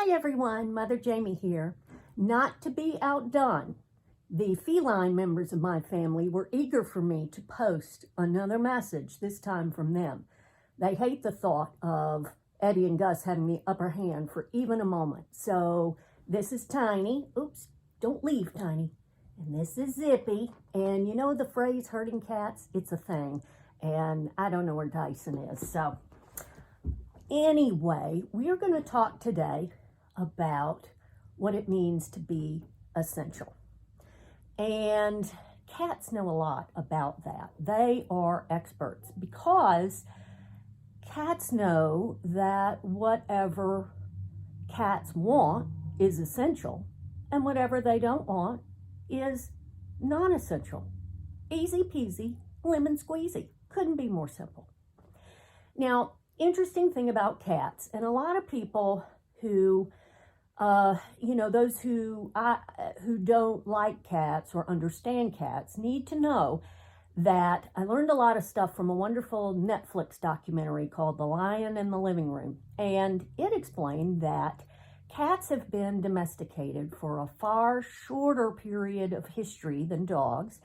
Hi everyone, Mother Jamie here. Not to be outdone, the feline members of my family were eager for me to post another message, this time from them. They hate the thought of Eddie and Gus having the upper hand for even a moment. So this is Tiny. Oops, don't leave, Tiny. And this is Zippy. And you know the phrase herding cats? It's a thing. And I don't know where Dyson is. So anyway, we are going to talk today about what it means to be essential. And cats know a lot about that. They are experts because cats know that whatever cats want is essential and whatever they don't want is non-essential. Easy peasy, lemon squeezy. Couldn't be more simple. Now, interesting thing about cats, and a lot of people who those who don't like cats or understand cats need to know that I learned a lot of stuff from a wonderful Netflix documentary called The Lion in the Living Room. And it explained that cats have been domesticated for a far shorter period of history than dogs.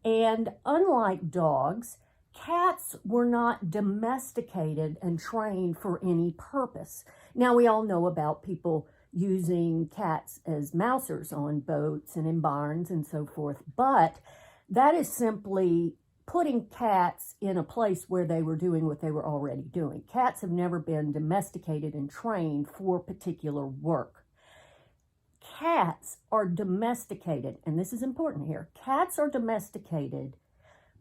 And unlike dogs, cats were not domesticated and trained for any purpose. Now, we all know about people using cats as mousers on boats and in barns and so forth, but that is simply putting cats in a place where they were doing what they were already doing. Cats have never been domesticated and trained for particular work. Cats are domesticated, and this is important here. Cats are domesticated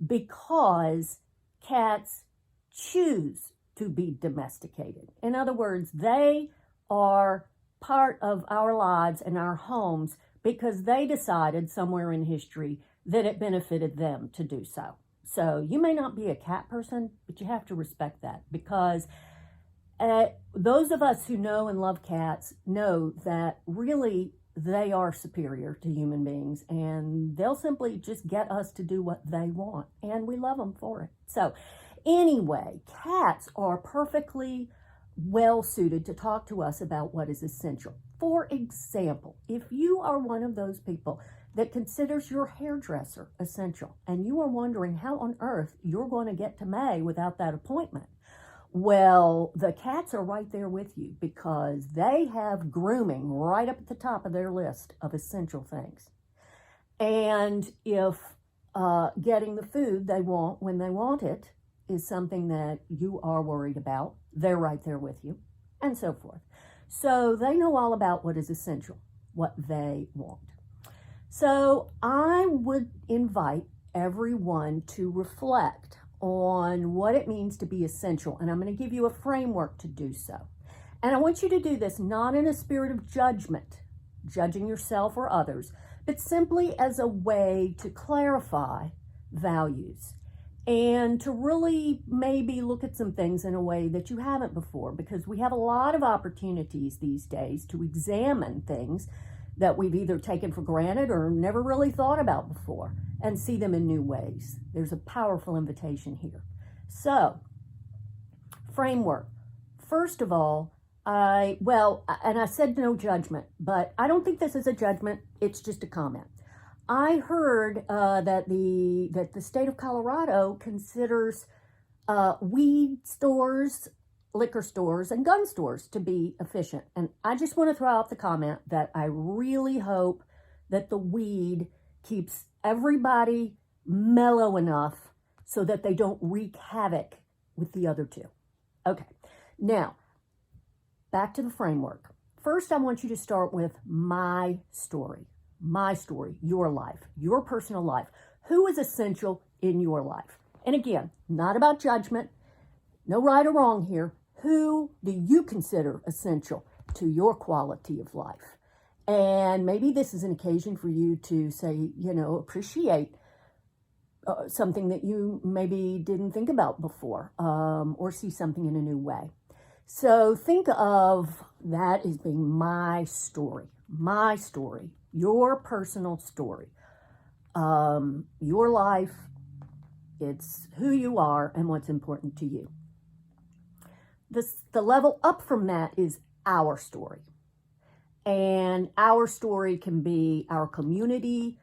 because cats choose to be domesticated. In other words, they are part of our lives and our homes because they decided somewhere in history that it benefited them to do so. So you may not be a cat person, but you have to respect that because those of us who know and love cats know that really they are superior to human beings and they'll simply just get us to do what they want and we love them for it. So anyway, cats are perfectly well suited to talk to us about what is essential. For example, if you are one of those people that considers your hairdresser essential and you are wondering how on earth you're going to get to May without that appointment, well, the cats are right there with you because they have grooming right up at the top of their list of essential things. And if getting the food they want when they want it is something that you are worried about, they're right there with you, and so forth. So they know all about what is essential, what they want. So I would invite everyone to reflect on what it means to be essential, and I'm going to give you a framework to do so. And I want you to do this not in a spirit of judgment, judging yourself or others, but simply as a way to clarify values and to really maybe look at some things in a way that you haven't before, because we have a lot of opportunities these days to examine things that we've either taken for granted or never really thought about before and see them in new ways. There's a powerful invitation here. So, framework. First of all, I said no judgment, but I don't think this is a judgment. It's just a comment. I heard that the state of Colorado considers weed stores, liquor stores, and gun stores to be efficient. And I just want to throw out the comment that I really hope that the weed keeps everybody mellow enough so that they don't wreak havoc with the other two. Okay, now back to the framework. First, I want you to start with my story. My story, your life, your personal life. Who is essential in your life? And again, not about judgment, no right or wrong here. Who do you consider essential to your quality of life? And maybe this is an occasion for you to say, appreciate something that you maybe didn't think about before, or see something in a new way. So think of that as being my story, your personal story, your life. It's who you are and what's important to you. The level up from that is our story. And our story can be our community,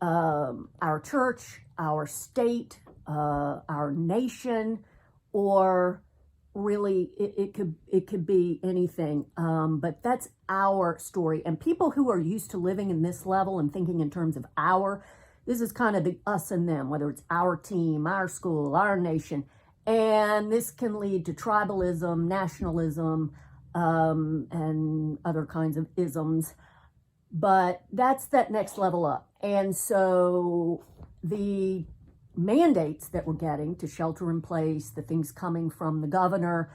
our church, our state, our nation, or really it could be anything. But that's our story. And people who are used to living in this level and thinking in terms of this is kind of the us and them, whether it's our team, our school, our nation. And this can lead to tribalism, nationalism, and other kinds of isms. But that's that next level up. And so the mandates that we're getting to shelter in place, the things coming from the governor,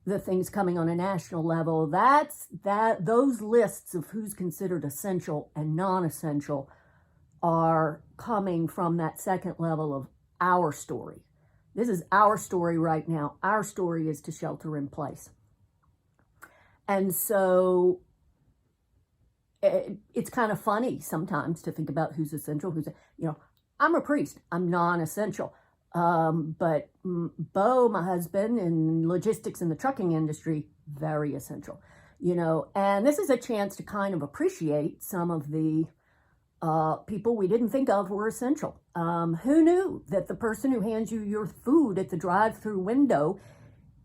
the things coming on a national level, those lists of who's considered essential and non-essential are coming from that second level of our story. This is our story right now. Our story is to shelter in place. And so it's kind of funny sometimes to think about who's essential, I'm a priest, I'm non-essential. But Bo, my husband, in logistics in the trucking industry, very essential, and this is a chance to kind of appreciate some of the people we didn't think of were essential. Who knew that the person who hands you your food at the drive-through window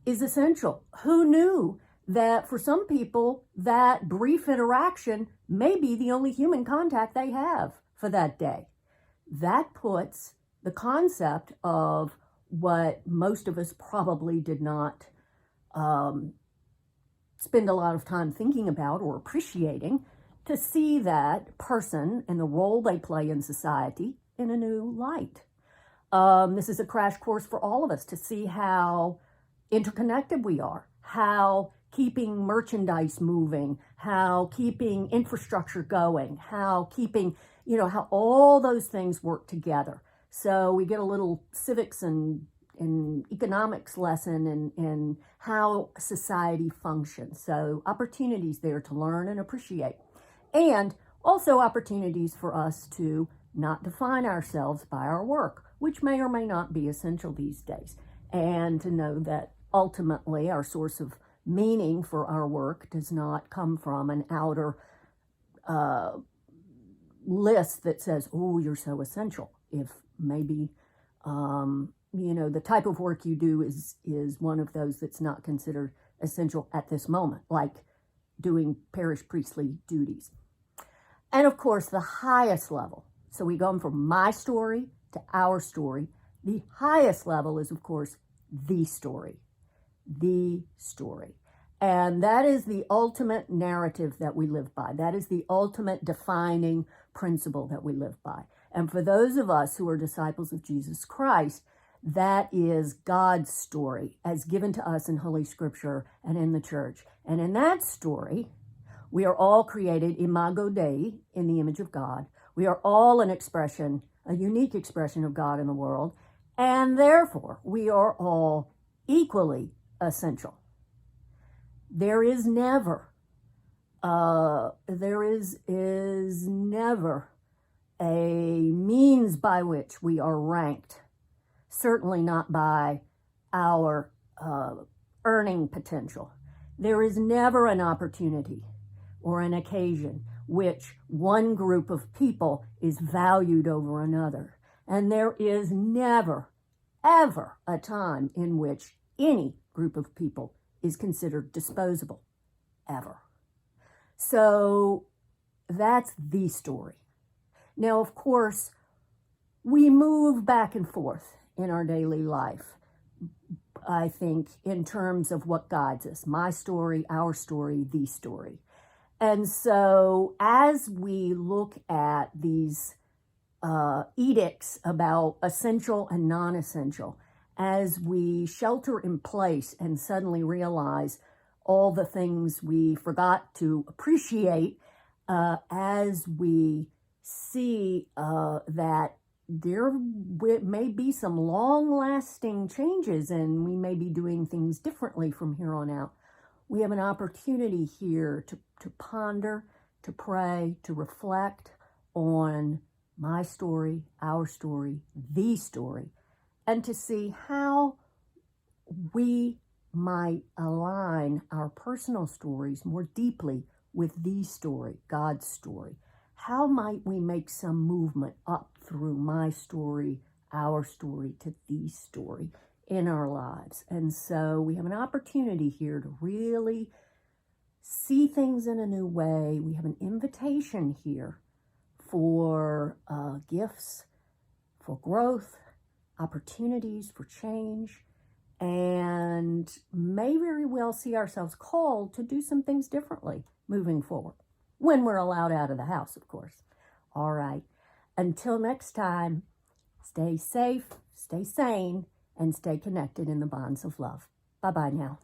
is essential? Who knew that for some people, that brief interaction may be the only human contact they have for that day? That puts the concept of what most of us probably did not spend a lot of time thinking about or appreciating, to see that person and the role they play in society in a new light. This is a crash course for all of us to see how interconnected we are, how keeping merchandise moving, how keeping infrastructure going, how keeping, how all those things work together. So we get a little civics and economics lesson in how society functions. So opportunities there to learn and appreciate. And also opportunities for us to not define ourselves by our work, which may or may not be essential these days. And to know that ultimately our source of meaning for our work does not come from an outer list that says, oh, you're so essential. If maybe, the type of work you do is one of those that's not considered essential at this moment, like doing parish priestly duties. And of course, the highest level. So we go from my story to our story. The highest level is, of course, the story. The story. And that is the ultimate narrative that we live by. That is the ultimate defining principle that we live by. And for those of us who are disciples of Jesus Christ, that is God's story as given to us in Holy Scripture and in the church. And in that story, we are all created imago Dei, in the image of God. We are all an expression, a unique expression of God in the world. And therefore, we are all equally essential. There is never a means by which we are ranked, certainly not by our earning potential. There is never an opportunity or an occasion which one group of people is valued over another. And there is never, ever a time in which any group of people is considered disposable, ever. So that's the story. Now, of course, we move back and forth in our daily life, I think, in terms of what guides us. My story, our story, the story. And so as we look at these edicts about essential and non-essential, as we shelter in place and suddenly realize all the things we forgot to appreciate, as we see that there may be some long-lasting changes and we may be doing things differently from here on out, we have an opportunity here to ponder, to pray, to reflect on my story, our story, the story, and to see how we might align our personal stories more deeply with the story, God's story? How might we make some movement up through my story, our story, to the story in our lives? And so we have an opportunity here to really see things in a new way. We have an invitation here for gifts, for growth, opportunities for change, and may very well see ourselves called to do some things differently moving forward, when we're allowed out of the house, of course. All right. Until next time, stay safe, stay sane, and stay connected in the bonds of love. Bye-bye now.